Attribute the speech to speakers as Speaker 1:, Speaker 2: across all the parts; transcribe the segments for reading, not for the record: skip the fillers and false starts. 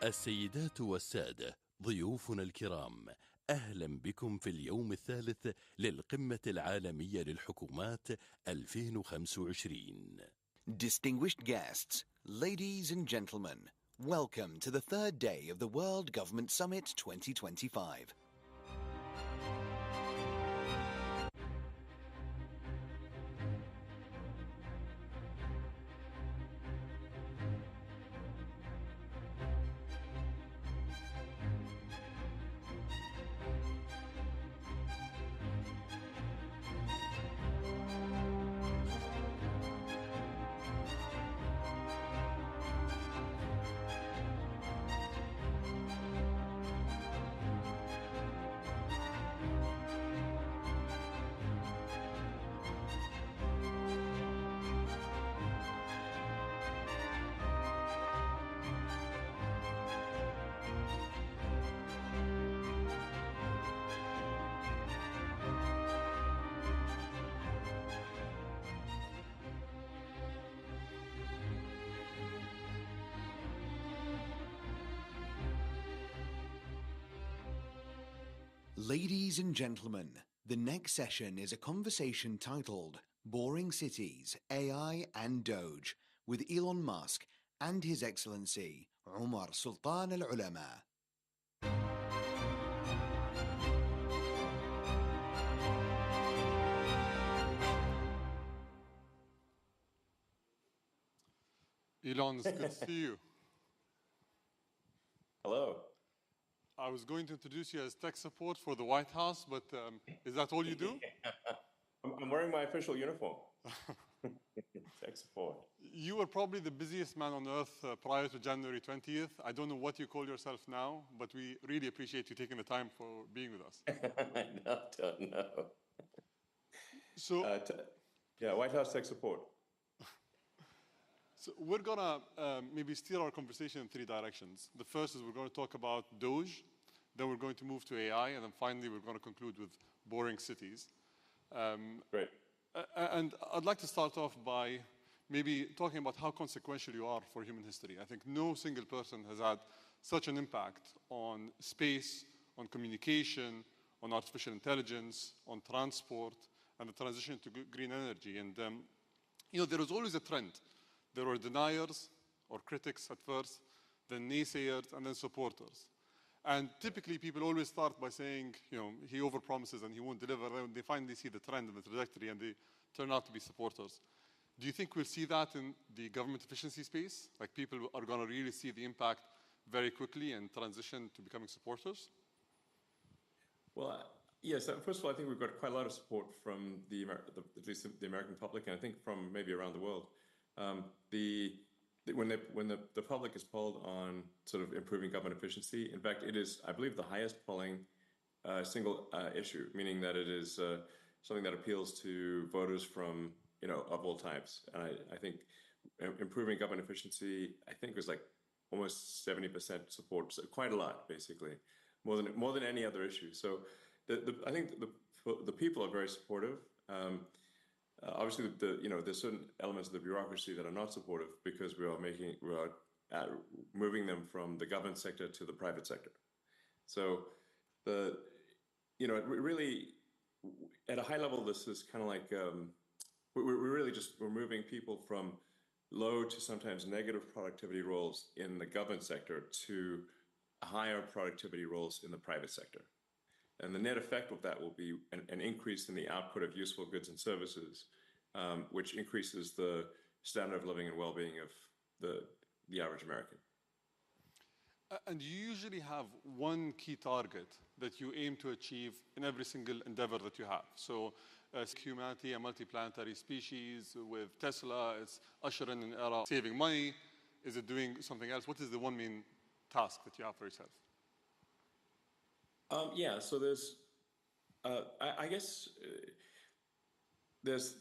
Speaker 1: السيدات والسادة ضيوفنا الكرام، أهلا بكم في اليوم الثالث للقمة العالمية للحكومات 2025.
Speaker 2: Distinguished guests, ladies and gentlemen, welcome to the third day of the World Government Summit 2025. Ladies and gentlemen, the next session is a conversation titled Boring Cities, AI and DOGE with Elon Musk and His Excellency Umar Sultan Al Ulama.
Speaker 3: Elon, it's good to see you.
Speaker 4: Hello.
Speaker 3: I was going to introduce you as tech support for the White House, but is that all you do?
Speaker 4: I'm wearing my official uniform. Tech support.
Speaker 3: You were probably the busiest man on earth prior to January 20th. I don't know what you call yourself now, but we really appreciate you taking the time for being with us.
Speaker 4: No.
Speaker 3: So,
Speaker 4: White House tech support.
Speaker 3: So we're going to maybe steer our conversation in three directions. The first is we're going to talk about DOGE, then we're going to move to AI, and then finally we're going to conclude with boring cities.
Speaker 4: Great.
Speaker 3: And I'd like to start off by maybe talking about how consequential you are for human history. I think no single person has had such an impact on space, on communication, on artificial intelligence, on transport, and the transition to green energy. And, there is always a trend. There were deniers or critics at first, then naysayers, and then supporters. And typically, people always start by saying, he overpromises and he won't deliver. Then they finally see the trend and the trajectory, and they turn out to be supporters. Do you think we'll see that in the government efficiency space? Like people are going to really see the impact very quickly and transition to becoming supporters?
Speaker 4: Well, yes. First of all, I think we've got quite a lot of support from at least the American public, and I think from maybe around the world. When the public is polled on sort of improving government efficiency, in fact, it is, I believe, the highest polling single issue, meaning that it is something that appeals to voters from of all types. And I think improving government efficiency, I think, was like almost 70% support, so quite a lot, basically, more than any other issue. So I think the people are very supportive. Obviously, there's certain elements of the bureaucracy that are not supportive because we are moving them from the government sector to the private sector. So really, at a high level, this is kind of like we're moving people from low to sometimes negative productivity roles in the government sector to higher productivity roles in the private sector. And the net effect of that will be an increase in the output of useful goods and services, which increases the standard of living and well-being of the average American.
Speaker 3: And you usually have one key target that you aim to achieve in every single endeavor that you have. So humanity, a multiplanetary species. With Tesla, it's ushering an era of saving money. Is it doing something else? What is the one main task that you have for yourself?
Speaker 4: So there's, I guess there's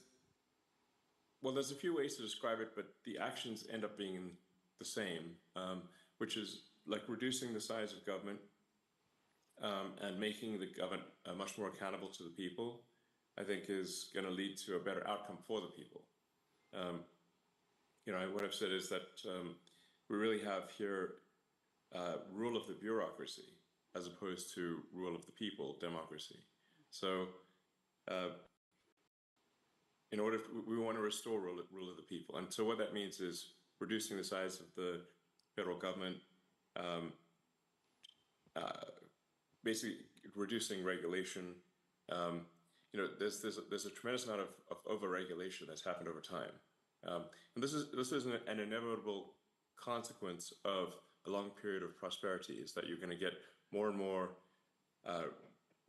Speaker 4: a few ways to describe it, but the actions end up being the same, which is like reducing the size of government and making the government much more accountable to the people, I think is going to lead to a better outcome for the people. What I've said is that we really have here rule of the bureaucracy as opposed to rule of the people, democracy. So in order, we want to restore rule of the people. And so what that means is reducing the size of the federal government, basically reducing regulation. There's a tremendous amount of over-regulation that's happened over time. And this is an inevitable consequence of a long period of prosperity, is that you're going to get more and more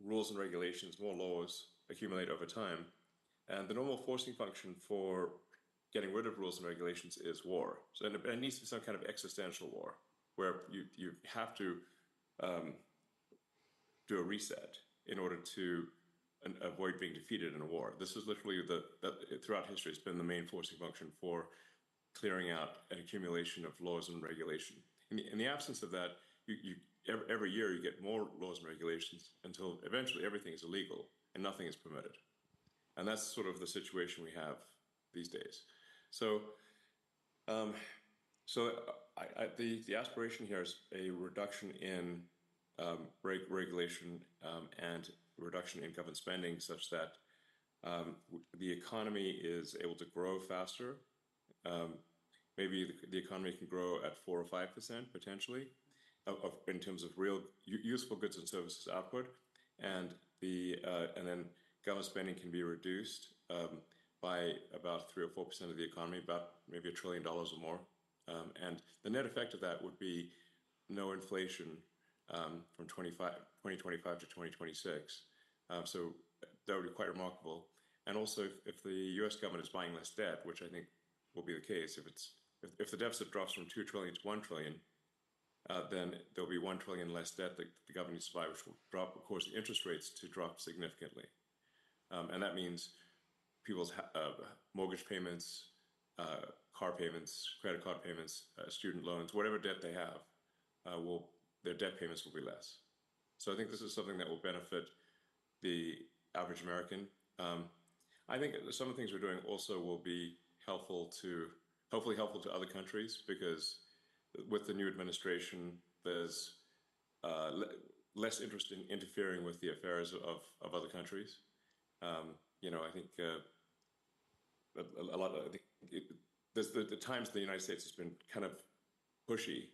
Speaker 4: rules and regulations, more laws accumulate over time. And the normal forcing function for getting rid of rules and regulations is war. So it needs to be some kind of existential war, where you have to do a reset in order to avoid being defeated in a war. This is literally throughout history, it's been the main forcing function for clearing out an accumulation of laws and regulation. In the absence of that, every year you get more laws and regulations until eventually everything is illegal and nothing is permitted. And that's sort of the situation we have these days. So, the aspiration here is a reduction in regulation and reduction in government spending, such that the economy is able to grow faster. Maybe the economy can grow at 4 or 5% potentially, in terms of real useful goods and services output, and then government spending can be reduced by about 3 or 4% of the economy, about maybe $1 trillion or more. And the net effect of that would be no inflation from 2025 to 2026. So that would be quite remarkable. And also, if the U.S. government is buying less debt, which I think will be the case, if the deficit drops from 2 trillion to 1 trillion, then there'll be 1 trillion less debt that the government needs to buy, which will drop, of course, the interest rates to drop significantly. And that means people's mortgage payments, car payments, credit card payments, student loans, whatever debt they have, their debt payments will be less. So I think this is something that will benefit the average American. I think some of the things we're doing also will be hopefully helpful to other countries, because with the new administration, there's less interest in interfering with the affairs of other countries. I think a lot of there's the times the United States has been kind of pushy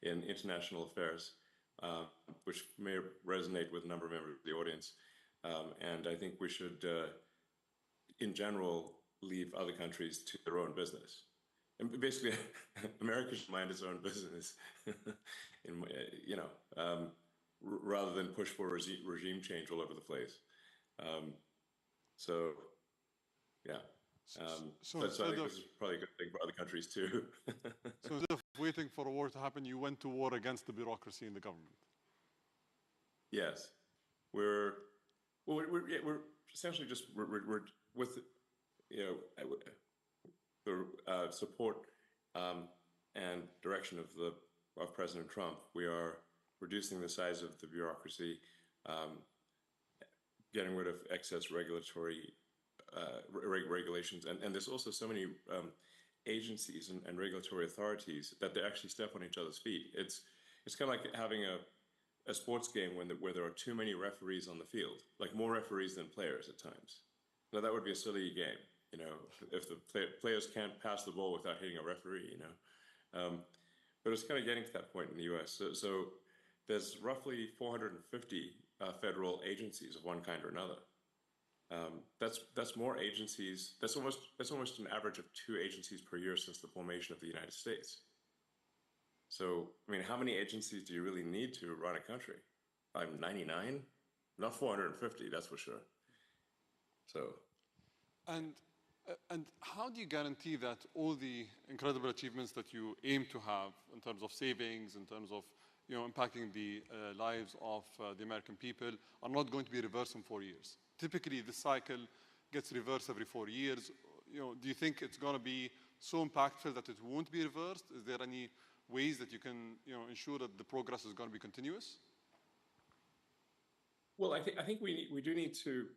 Speaker 4: in international affairs, which may resonate with a number of members of the audience. And I think we should, in general, leave other countries to their own business. And basically, America should mind its own business, rather than push for regime change all over the place. Yeah. So I think this is probably a good thing for other countries too.
Speaker 3: So instead of waiting for a war to happen, you went to war against the bureaucracy in the government.
Speaker 4: Yes, we're essentially just we're with the support and direction of President Trump. We are reducing the size of the bureaucracy, getting rid of excess regulatory regulations, and there's also so many agencies and regulatory authorities that they actually step on each other's feet. It's kind of like having a sports game where there are too many referees on the field, like more referees than players at times. Now that would be a silly game, if the players can't pass the ball without hitting a referee, But it's kind of getting to that point in the U.S. So there's roughly 450 federal agencies of one kind or another. That's more agencies. That's almost an average of 2 agencies per year since the formation of the United States. So, how many agencies do you really need to run a country? 99? Not 450, that's for sure. So.
Speaker 3: And how do you guarantee that all the incredible achievements that you aim to have in terms of savings, in terms of impacting the lives of the American people, are not going to be reversed in 4 years? Typically, the cycle gets reversed every 4 years. Do you think it's going to be so impactful that it won't be reversed? Is there any ways that you can ensure that the progress is going to be continuous?
Speaker 4: Well, I think we do need to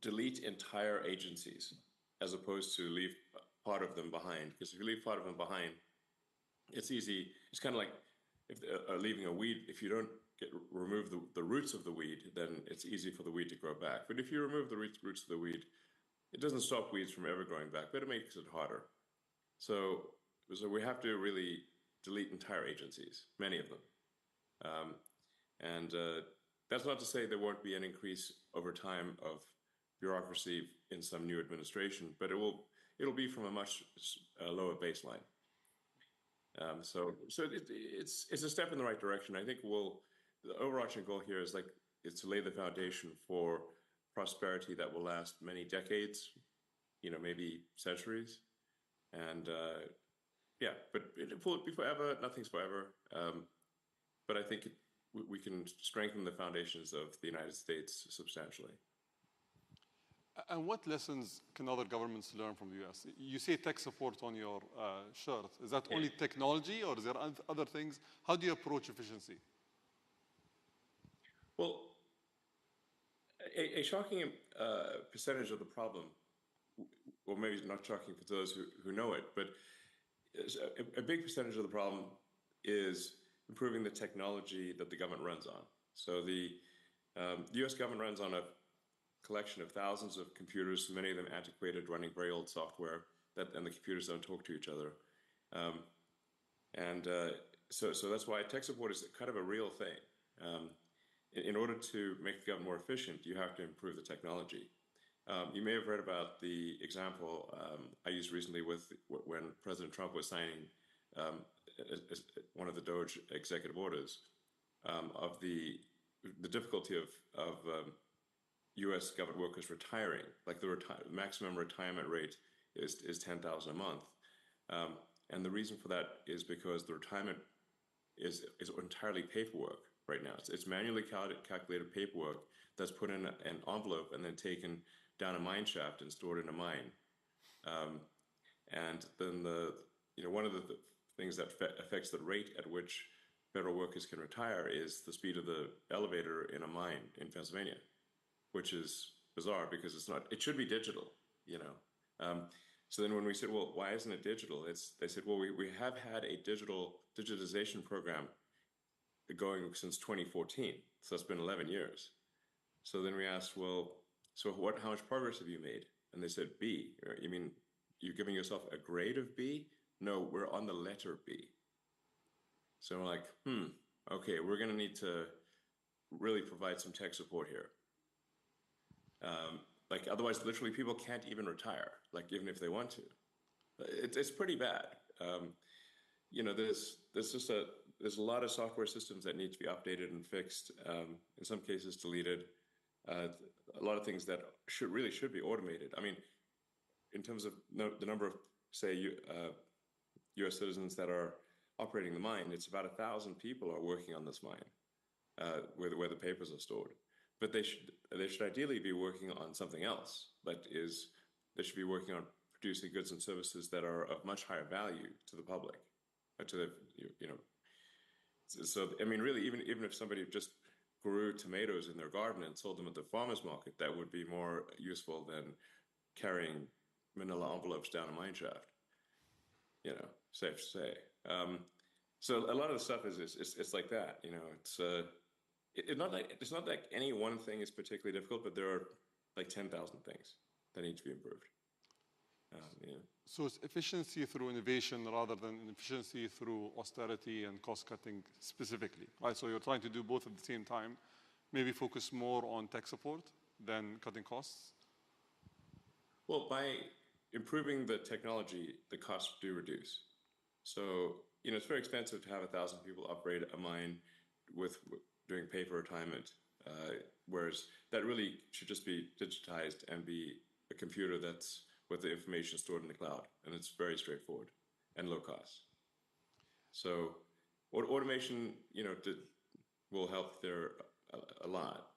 Speaker 4: delete entire agencies as opposed to leave part of them behind. Because if you leave part of them behind, it's easy. It's kind of like if leaving a weed. If you don't remove the roots of the weed, then it's easy for the weed to grow back. But if you remove the roots of the weed, it doesn't stop weeds from ever growing back, but it makes it harder. So we have to really delete entire agencies, many of them. And that's not to say there won't be an increase over time of bureaucracy in some new administration, but it'll be from a much lower baseline. So it's a step in the right direction. I think the overarching goal here is to lay the foundation for prosperity that will last many decades, maybe centuries, and yeah. But will it be forever? Nothing's forever. But I think we can strengthen the foundations of the United States substantially.
Speaker 3: And what lessons can other governments learn from the US? You say tech support on your shirt. Is that only technology, or is there other things? How do you approach efficiency?
Speaker 4: Well, a shocking percentage of the problem, or maybe not shocking for those who know it, but a big percentage of the problem is improving the technology that the government runs on. So the US government runs on a collection of thousands of computers, many of them antiquated, running very old software, and the computers don't talk to each other. So that's why tech support is kind of a real thing. In order to make the government more efficient, you have to improve the technology. You may have read about the example I used recently when President Trump was signing one of the DOGE executive orders of the difficulty of U.S. government workers retiring. Like the maximum retirement rate is $10,000 a month, and the reason for that is because the retirement is entirely paperwork right now. It's manually calculated paperwork that's put in an envelope and then taken down a mine shaft and stored in a mine. And then one of the things that affects the rate at which federal workers can retire is the speed of the elevator in a mine in Pennsylvania, which is bizarre because it should be digital, So then when we said, well, why isn't it digital? They said, well, we have had a digitization program going since 2014. So that's been 11 years. So then we asked, well, so how much progress have you made? And they said, B. You mean you're giving yourself a grade of B? No, we're on the letter B. So we're like, okay, we're going to need to really provide some tech support here. Otherwise, literally, people can't even retire, even if they want to. It's pretty bad. There's a lot of software systems that need to be updated and fixed. In some cases, deleted. A lot of things that should be automated. I mean, in terms of the number of, say, U.S. citizens that are operating the mine, it's about 1,000 people are working on this mine, where the papers are stored. But they should ideally be working on something else. They should be working on producing goods and services that are of much higher value to the public, So I mean, really, even if somebody just grew tomatoes in their garden and sold them at the farmer's market, that would be more useful than carrying manila envelopes down a mine shaft. Safe to say. So a lot of the stuff is like that. It's not like any one thing is particularly difficult, but there are 10,000 things that need to be improved.
Speaker 3: So it's efficiency through innovation rather than efficiency through austerity and cost cutting specifically, right? So you're trying to do both at the same time, maybe focus more on tech support than cutting costs?
Speaker 4: Well, by improving the technology, the costs do reduce. So, it's very expensive to have 1,000 people operate a mine with doing paper retirement, whereas that really should just be digitized and be a computer that's with the information stored in the cloud, and it's very straightforward and low cost. So, automation, will help there a lot.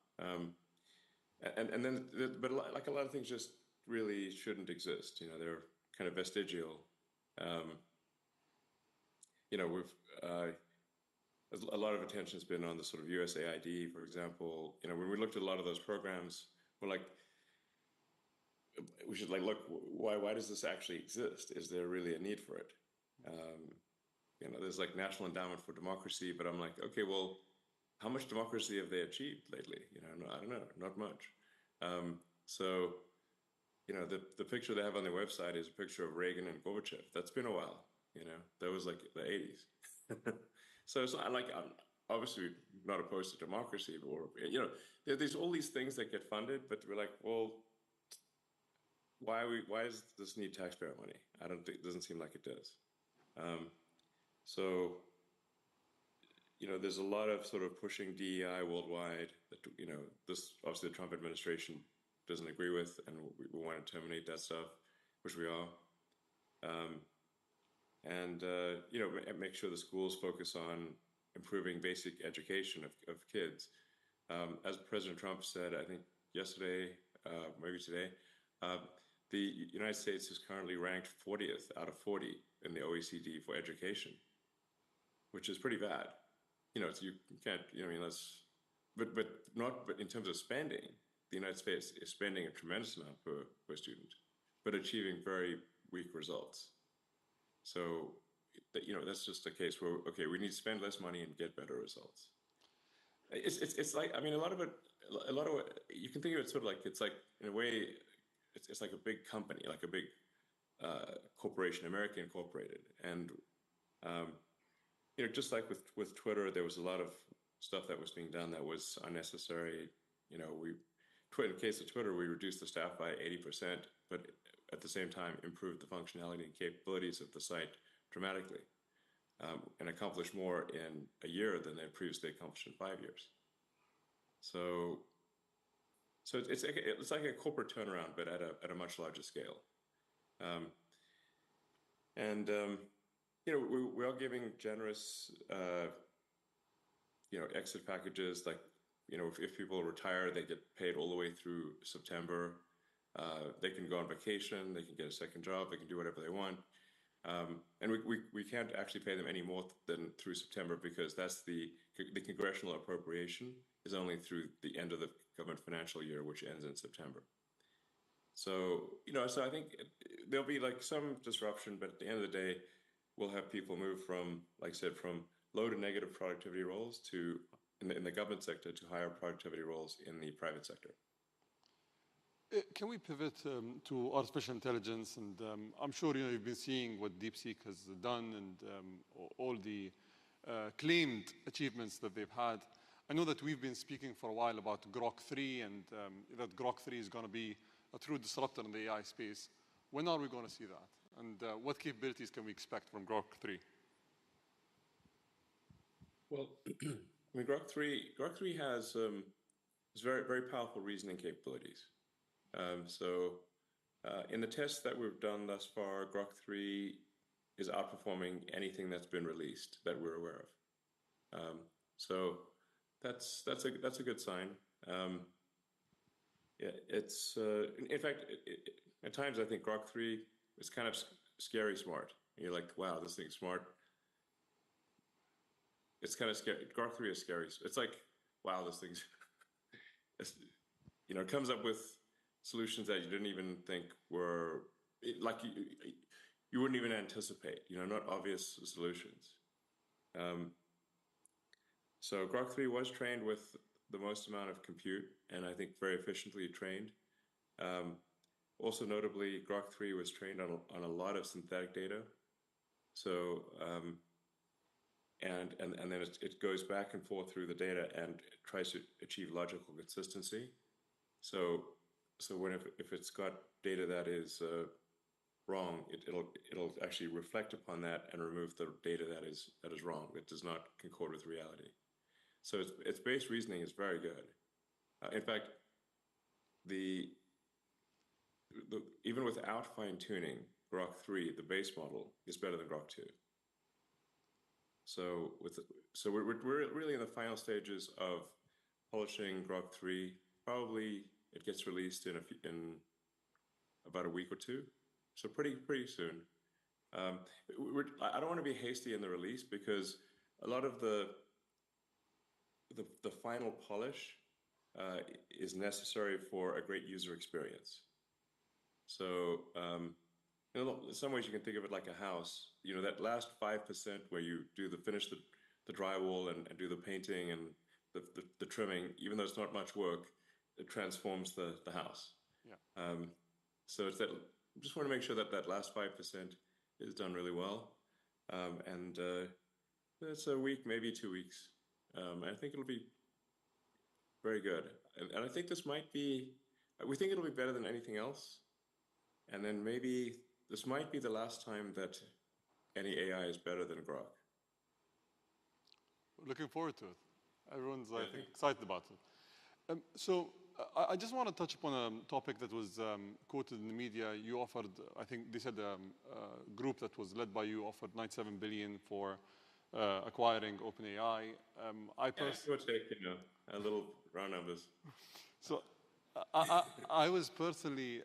Speaker 4: But a lot of things just really shouldn't exist. They're kind of vestigial. A lot of attention has been on the sort of USAID, for example. When we looked at a lot of those programs, we're like, we should look, why does this actually exist? Is there really a need for it? there's like National Endowment for Democracy, but I'm like, okay, well, how much democracy have they achieved lately? No, I don't know, not much. So, the picture they have on their website is a picture of Reagan and Gorbachev. That's been a while, that was like the 80s. So it's not like I'm obviously not opposed to democracy, or, there's all these things that get funded, but we're like, well, why does this need taxpayer money? I don't think, it doesn't seem like it does. So, there's a lot of sort of pushing DEI worldwide that, this obviously the Trump administration doesn't agree with, and we want to terminate that stuff, which we are. And make sure the schools focus on improving basic education of kids. As President Trump said, I think yesterday, maybe today, the United States is currently ranked 40th out of 40 in the OECD for education, which is pretty bad. You can't, but in terms of spending, the United States is spending a tremendous amount per student, but achieving very weak results. So, that's just a case where, okay, we need to spend less money and get better results. It's like, a lot of it, you can think of it sort of like, it's like, in a way, it's like a big company, like a big corporation, American Incorporated. And, just like with Twitter, there was a lot of stuff that was being done that was unnecessary. In the case of Twitter, we reduced the staff by 80%, but at the same time improved the functionality and capabilities of the site dramatically, and accomplished more in a year than they previously accomplished in 5 years. So it's like a corporate turnaround, but at a much larger scale. We are giving generous, exit packages. Like, if people retire, they get paid all the way through September. They can go on vacation, they can get a second job, they can do whatever they want. And we can't actually pay them any more than through September, because that's the congressional appropriation is only through the end of the government financial year, which ends in September. So, so I think there'll be like some disruption, but at the end of the day, we'll have people move from, like I said, from low to negative productivity roles to, in the government sector, to higher productivity roles in the private sector.
Speaker 3: Can we pivot to artificial intelligence? And I'm sure you've been seeing what DeepSeek has done, and all the claimed achievements that they've had. I know that we've been speaking for a while about Grok 3, and that Grok 3 is going to be a true disruptor in the AI space. When are we going to see that? And what capabilities can we expect from Grok 3?
Speaker 4: Well, Grok 3 has very, very powerful reasoning capabilities. In the tests that we've done thus far, Grok 3 is outperforming anything that's been released that we're aware of. So that's a good sign. It's in fact, at times I think Grok 3 is kind of scary smart. You're like, wow, this thing's smart. It's kind of scary. Grok 3 is scary. It's like, wow, this thing's it comes up with solutions that you didn't even think were like you wouldn't even anticipate. Not obvious solutions. So Grok 3 was trained with the most amount of compute, and I think very efficiently trained. Also notably, Grok 3 was trained on a lot of synthetic data. So and then it goes back and forth through the data and tries to achieve logical consistency. So if it's got data that is wrong, it'll actually reflect upon that and remove the data that is wrong. It does not concord with reality. So its base reasoning is very good. In fact, even without fine tuning, Grok 3, the base model, is better than Grok 2. So we're really in the final stages of polishing Grok 3. Probably it gets released in about a week or two, so pretty soon. I don't want to be hasty in the release, because a lot of the final polish is necessary for a great user experience. So in some ways you can think of it like a house. You know, that last 5% where you do finish the drywall and do the painting and the trimming, even though it's not much work, it transforms the house.
Speaker 3: Yeah.
Speaker 4: So it's that. Just want to make sure that that last 5% is done really well, and it's a week, maybe 2 weeks. I think it'll be very good, and I think this might be. We think it'll be better than anything else, and then maybe this might be the last time that any AI is better than Grok.
Speaker 3: Looking forward to it. Everyone's, I think, excited about it. So I just want to touch upon a topic that was quoted in the media. You offered, I think they said a group that was led by you offered $97 billion for acquiring OpenAI. I personally,
Speaker 4: take a little round numbers.
Speaker 3: So I was personally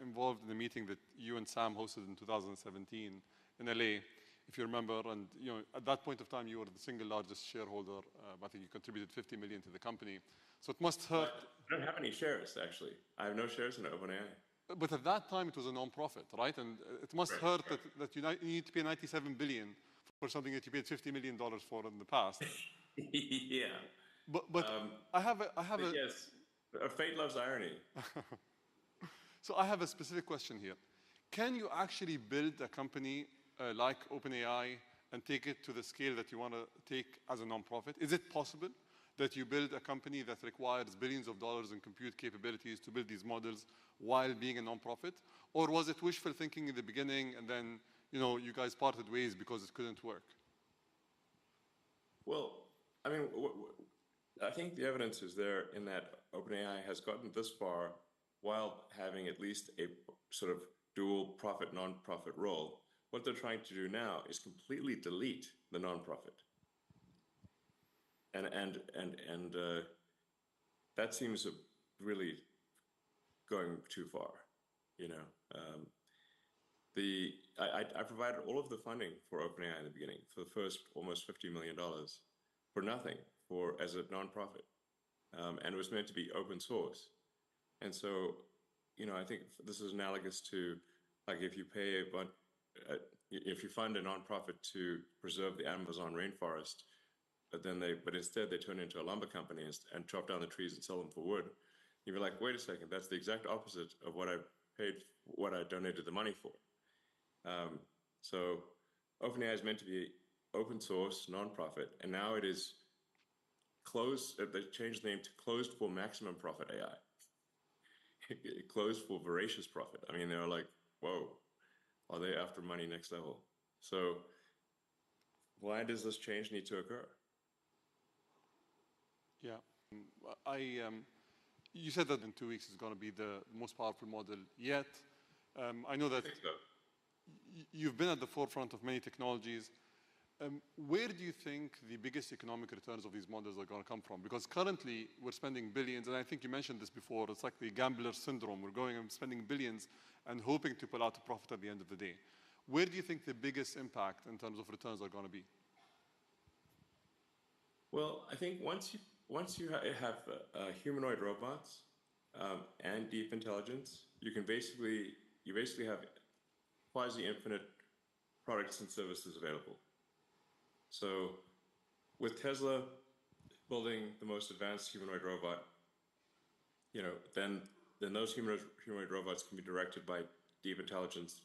Speaker 3: involved in a meeting that you and Sam hosted in 2017 in LA, if you remember. And at that point of time, you were the single largest shareholder. I think you contributed $50 million to the company. So it must hurt.
Speaker 4: I don't have any shares, actually. I have no shares in OpenAI.
Speaker 3: But at that time, it was a non-profit, right? And it must hurt that you need to pay $97 billion for something that you paid $50 million for in the past.
Speaker 4: Yeah.
Speaker 3: But I have a
Speaker 4: yes. Fate loves irony.
Speaker 3: So I have a specific question here. Can you actually build a company like OpenAI and take it to the scale that you want to take as a non-profit? Is it possible that you build a company that requires billions of dollars in compute capabilities to build these models while being a non-profit? Or was it wishful thinking in the beginning and then you guys parted ways because it couldn't work?
Speaker 4: Well, I mean, I think the evidence is there in that OpenAI has gotten this far while having at least a sort of dual profit, non-profit role. What they're trying to do now is completely delete the non-profit. And that seems really going too far, I provided all of the funding for OpenAI in the beginning for the first almost $50 million for nothing as a nonprofit, and it was meant to be open source. And so, I think this is analogous to like if you pay if you fund a nonprofit to preserve the Amazon rainforest, but instead they turn into a lumber company and chop down the trees and sell them for wood. You'd be like, wait a second, that's the exact opposite of what I donated the money for. So OpenAI is meant to be open source, nonprofit, and now it is closed. They changed the name to Closed for Maximum Profit AI. Closed for voracious profit. I mean, they were like, whoa, are they after money next level? So why does this change need to occur?
Speaker 3: Yeah, you said that in 2 weeks is going to be the most powerful model yet. I know that you've been at the forefront of many technologies. Where do you think the biggest economic returns of these models are going to come from? Because currently we're spending billions, and I think you mentioned this before, it's like the gambler syndrome. We're going and spending billions and hoping to pull out a profit at the end of the day. Where do you think the biggest impact in terms of returns are going to be?
Speaker 4: Well, I think once you have humanoid robots and deep intelligence, you basically have quasi-infinite products and services available. So with Tesla building the most advanced humanoid robot, then those humanoid robots can be directed by deep intelligence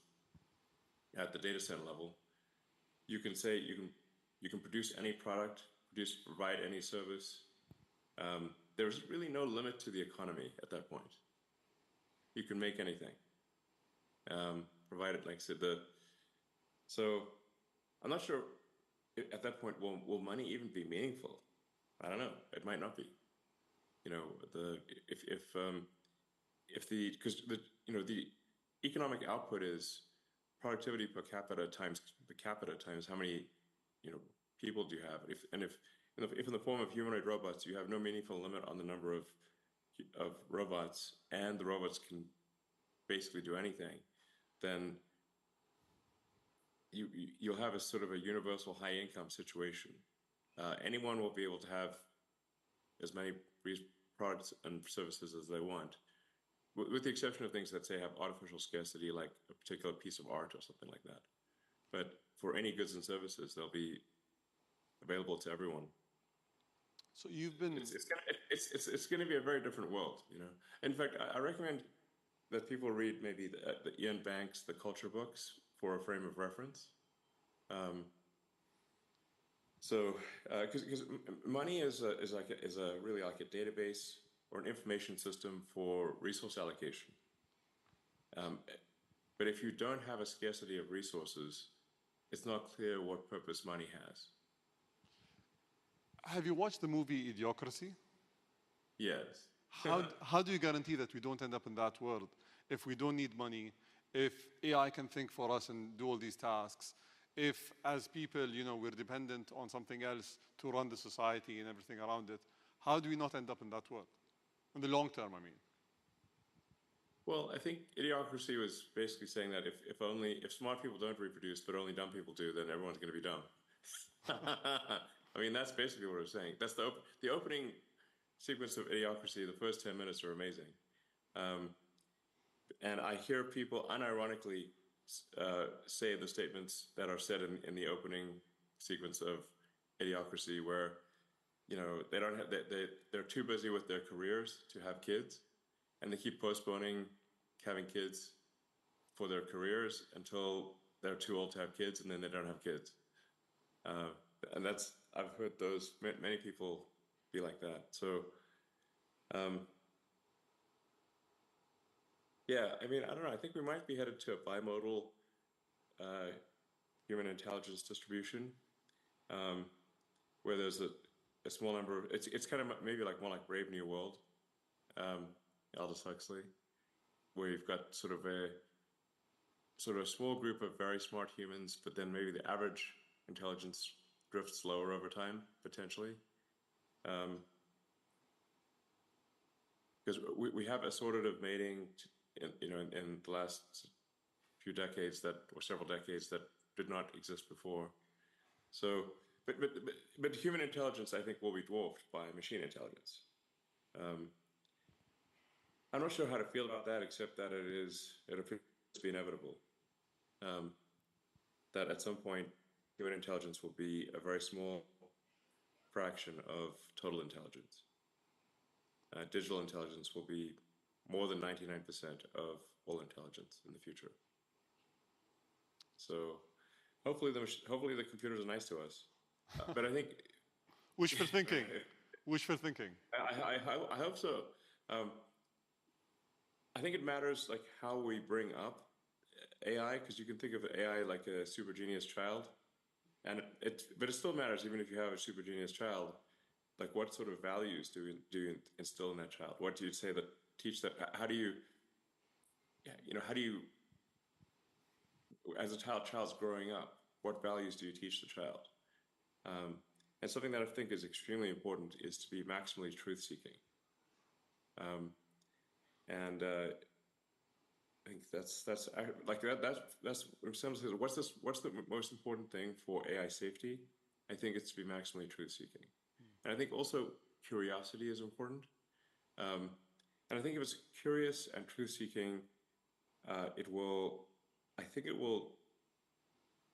Speaker 4: at the data center level. You can say you can produce any product, provide any service. There's really no limit to the economy at that point. You can make anything, provided, like I said, so I'm not sure at that point will money even be meaningful. I don't know. It might not be. The economic output is productivity per capita times how many people do you have. If in the form of humanoid robots you have no meaningful limit on the number of robots, and the robots can basically do anything, then you'll have a sort of a universal high income situation. Anyone will be able to have as many products and services as they want. with the exception of things that say have artificial scarcity, like a particular piece of art or something like that. But for any goods and services, they'll be available to everyone.
Speaker 3: So you've been...
Speaker 4: It's gonna be a very different world, you know. In fact, I recommend that people read maybe the Ian Banks, the culture books for a frame of reference. Because money is really like a database or an information system for resource allocation. But if you don't have a scarcity of resources, it's not clear what purpose money has.
Speaker 3: Have you watched the movie Idiocracy?
Speaker 4: Yes.
Speaker 3: How do you guarantee that we don't end up in that world if we don't need money, if AI can think for us and do all these tasks, if as people, you know, we're dependent on something else to run the society and everything around it? How do we not end up in that world? In the long term, I mean.
Speaker 4: Well, I think Idiocracy was basically saying that if smart people don't reproduce, but only dumb people do, then everyone's going to be dumb. I mean, that's basically what I was saying. That's the opening sequence of Idiocracy. The first 10 minutes are amazing. And I hear people unironically say the statements that are said in the opening sequence of Idiocracy, where, you know, they're too busy with their careers to have kids, and they keep postponing having kids for their careers until they're too old to have kids, and then they don't have kids. And I've heard many people be like that. So, yeah, I mean, I don't know. I think we might be headed to a bimodal human intelligence distribution, where there's a small number of, it's kind of maybe like more like Brave New World, Aldous Huxley, where you've got sort of a small group of very smart humans, but then maybe the average intelligence drifts lower over time, potentially. Because we have assortative mating, in the last few decades or several decades that did not exist before. So, but human intelligence, I think, will be dwarfed by machine intelligence. I'm not sure how to feel about that, except that it appears to be inevitable. That at some point, human intelligence will be a very small fraction of total intelligence. Digital intelligence will be more than 99% of all intelligence in the future. So hopefully the computers are nice to us. But I think...
Speaker 3: Wishful thinking. Wishful thinking.
Speaker 4: I hope so. I think it matters like how we bring up AI, because you can think of AI like a super genius child, but it still matters even if you have a super genius child. Like, what sort of values do you instill in that child? What do you say that teach that? How do you, as a child's growing up, what values do you teach the child? And something that I think is extremely important is to be maximally truth-seeking. And I think that's in some sense, what's the most important thing for AI safety? I think it's to be maximally truth-seeking. And I think also curiosity is important. And I think if it's curious and truth-seeking, it will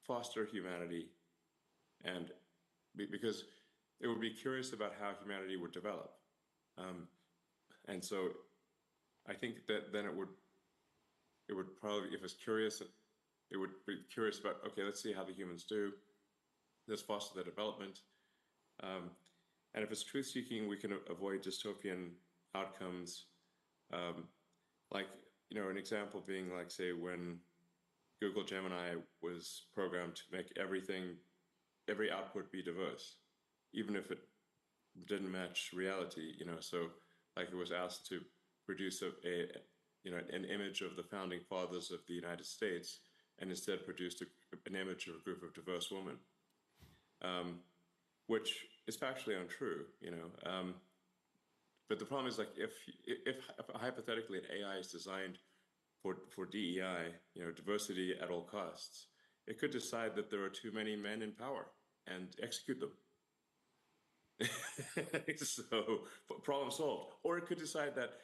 Speaker 4: foster humanity, and because it would be curious about how humanity would develop. And so I think that then it would probably, if it's curious, it would be curious about, okay, let's see how the humans do. Let's foster their development. And if it's truth-seeking, we can avoid dystopian outcomes. Like, an example being like, say, when Google Gemini was programmed to make every output be diverse, even if it didn't match reality, so like it was asked to produce an image of the founding fathers of the United States, and instead produced an image of a group of diverse women, which is factually untrue, But the problem is, like, if hypothetically an AI is designed for DEI, diversity at all costs, it could decide that there are too many men in power and execute them. So problem solved. Or it could decide that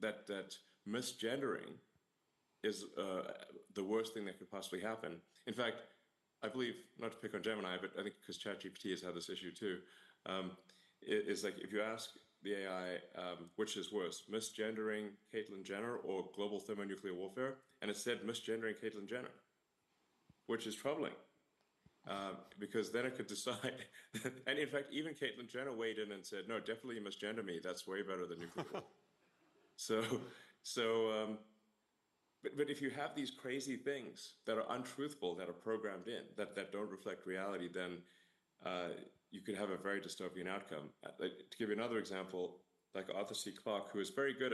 Speaker 4: that misgendering is the worst thing that could possibly happen. In fact, I believe, not to pick on Gemini, but I think because ChatGPT has had this issue too, is like if you ask the AI which is worse, misgendering Caitlyn Jenner or global thermonuclear warfare, and it said misgendering Caitlyn Jenner, which is troubling. Because then it could decide, and in fact, even Caitlyn Jenner weighed in and said, "No, definitely you misgender me. That's way better than nuclear war." But if you have these crazy things that are untruthful, that are programmed in, that don't reflect reality, then you could have a very dystopian outcome. To give you another example, like Arthur C. Clarke, who is very good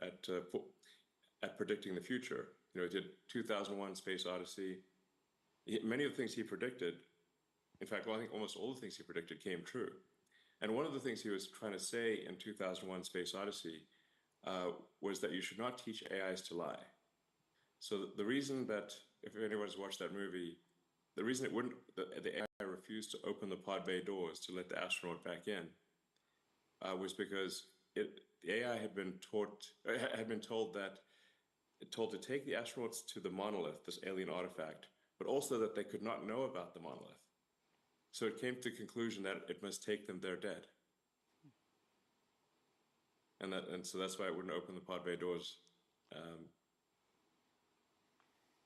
Speaker 4: at predicting the future. You know, he did 2001: Space Odyssey. Many of the things he predicted, in fact, well, I think almost all the things he predicted came true. And one of the things he was trying to say in 2001: Space Odyssey was that you should not teach AIs to lie. So the reason that, if anyone's watched that movie, the reason the AI refused to open the pod bay doors to let the astronaut back in was because the AI had been told to take the astronauts to the monolith, this alien artifact, but also that they could not know about the monolith. So it came to the conclusion that it must take them there dead. And so that's why it wouldn't open the pod bay doors.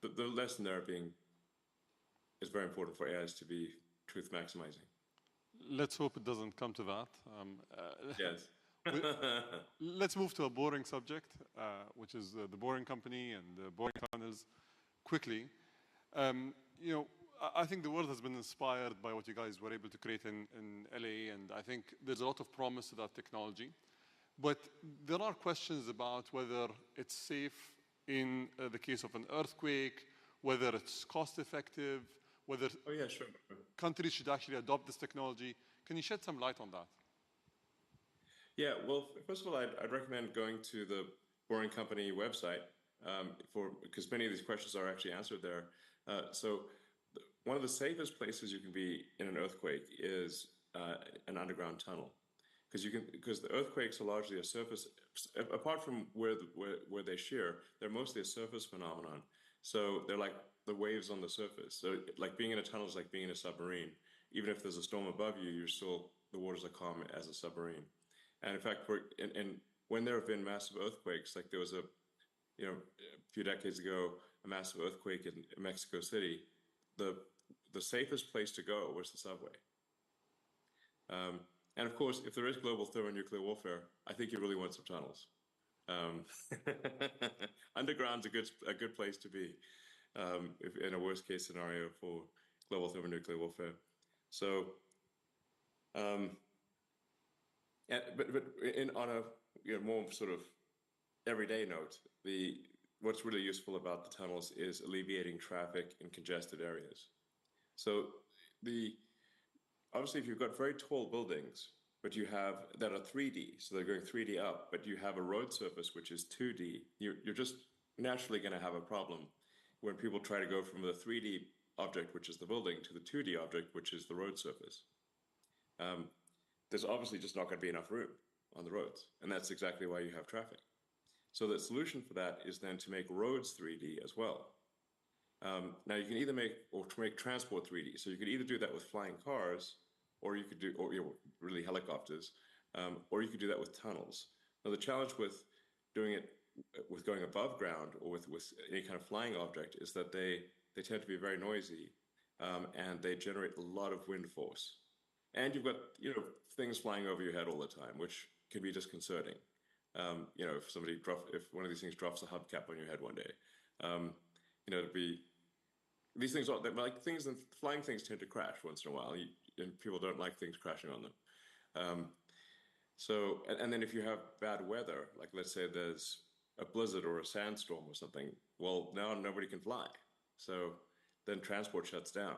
Speaker 4: The lesson there being is very important for AIs to be truth maximizing.
Speaker 3: Let's hope it doesn't come to that.
Speaker 4: Yes.
Speaker 3: Let's move to a boring subject, which is the Boring Company and the boring tunnels. Quickly, you know, I think the world has been inspired by what you guys were able to create in LA, and I think there's a lot of promise to that technology. But there are questions about whether it's safe in the case of an earthquake, whether it's cost effective, whether countries should actually adopt this technology. Can you shed some light on that?
Speaker 4: Yeah, well, first of all, I'd recommend going to the Boring Company website because many of these questions are actually answered there. So one of the safest places you can be in an earthquake is an underground tunnel, because the earthquakes are largely a surface. Apart from where they shear, they're mostly a surface phenomenon. So they're like the waves on the surface. So like being in a tunnel is like being in a submarine. Even if there's a storm above you, the waters are calm as a submarine. And in fact, when there have been massive earthquakes, like there was a few decades ago, a massive earthquake in Mexico City, the safest place to go was the subway. And of course, if there is global thermonuclear warfare, I think you really want some tunnels. Underground's a good place to be if in a worst case scenario for global thermonuclear warfare. So, but on a more sort of everyday note, what's really useful about the tunnels is alleviating traffic in congested areas. So obviously, if you've got very tall buildings, but that are 3D, so they're going 3D up, but you have a road surface which is 2D, you're just naturally going to have a problem when people try to go from the 3D object, which is the building, to the 2D object, which is the road surface. There's obviously just not going to be enough room on the roads, and that's exactly why you have traffic. So the solution for that is then to make roads 3D as well. Now you can either make transport 3D. So you could either do that with flying cars, or you could really helicopters, or you could do that with tunnels. Now the challenge with doing it with going above ground or with any kind of flying object is that they tend to be very noisy, and they generate a lot of wind force. And you've got things flying over your head all the time, which can be disconcerting. If one of these things drops a hubcap on your head one day, it'd be. These things are like things, and flying things tend to crash once in a while, and people don't like things crashing on them. And then if you have bad weather, like let's say there's a blizzard or a sandstorm or something, well, now nobody can fly. So then transport shuts down.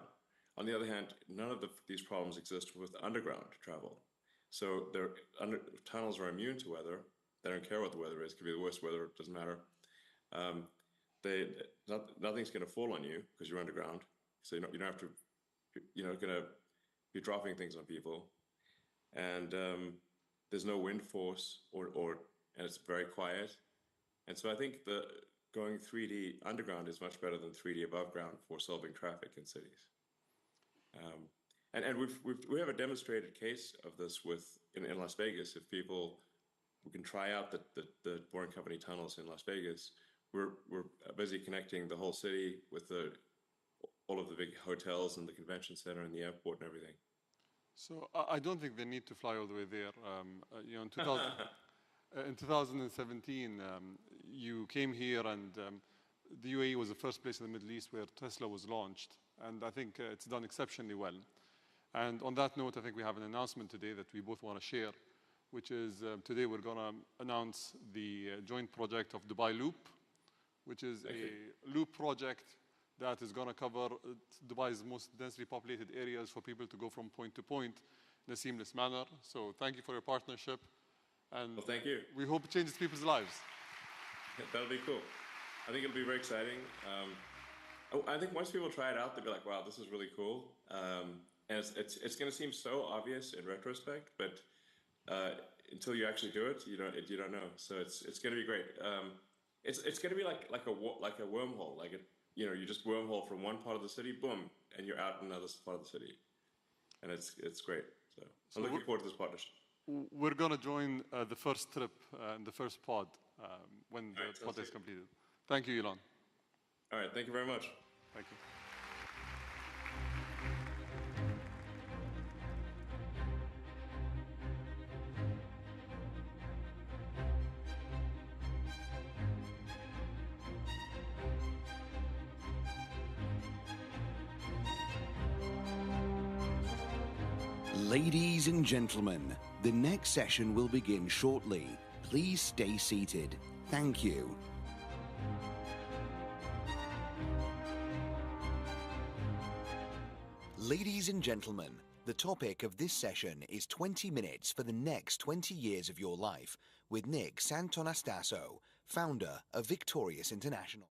Speaker 4: On the other hand, none of these problems exist with underground travel. So tunnels are immune to weather. They don't care what the weather is. It could be the worst weather, it doesn't matter. Nothing's going to fall on you because you're underground, so you don't have to, going to be dropping things on people. and there's no wind force, and it's very quiet. And so I think going 3D underground is much better than 3D above ground for solving traffic in cities. And we have a demonstrated case of this in Las Vegas. If people who can try out the Boring Company tunnels in Las Vegas, we're busy connecting the whole city with all of the big hotels and the convention center and the airport and everything.
Speaker 3: So I don't think they need to fly all the way there. In 2017, you came here, and the UAE was the first place in the Middle East where Tesla was launched, and I think it's done exceptionally well. And on that note, I think we have an announcement today that we both want to share, which is today we're going to announce the joint project of Dubai Loop, which is a loop project that is going to cover Dubai's most densely populated areas for people to go from point to point in a seamless manner. So thank you for your partnership. And
Speaker 4: well, thank you.
Speaker 3: We hope it changes people's lives.
Speaker 4: That'll be cool. I think it'll be very exciting. I think once people try it out, they'll be like, wow, this is really cool. And it's going to seem so obvious in retrospect, but until you actually do it, you don't know. So it's going to be great. It's going to be like a wormhole. You just wormhole from one part of the city, boom, and you're out in another part of the city, and it's great. So I'm looking forward to this partnership.
Speaker 3: We're going to join the first trip and the first pod when the pod is completed. Thank you, Elon.
Speaker 4: All right, thank you very much.
Speaker 3: Thank you.
Speaker 2: Ladies and gentlemen, the next session will begin shortly. Please stay seated. Thank you. Ladies and gentlemen, the topic of this session is 20 minutes for the next 20 years of your life with Nick Santonastasso, founder of Victorious International.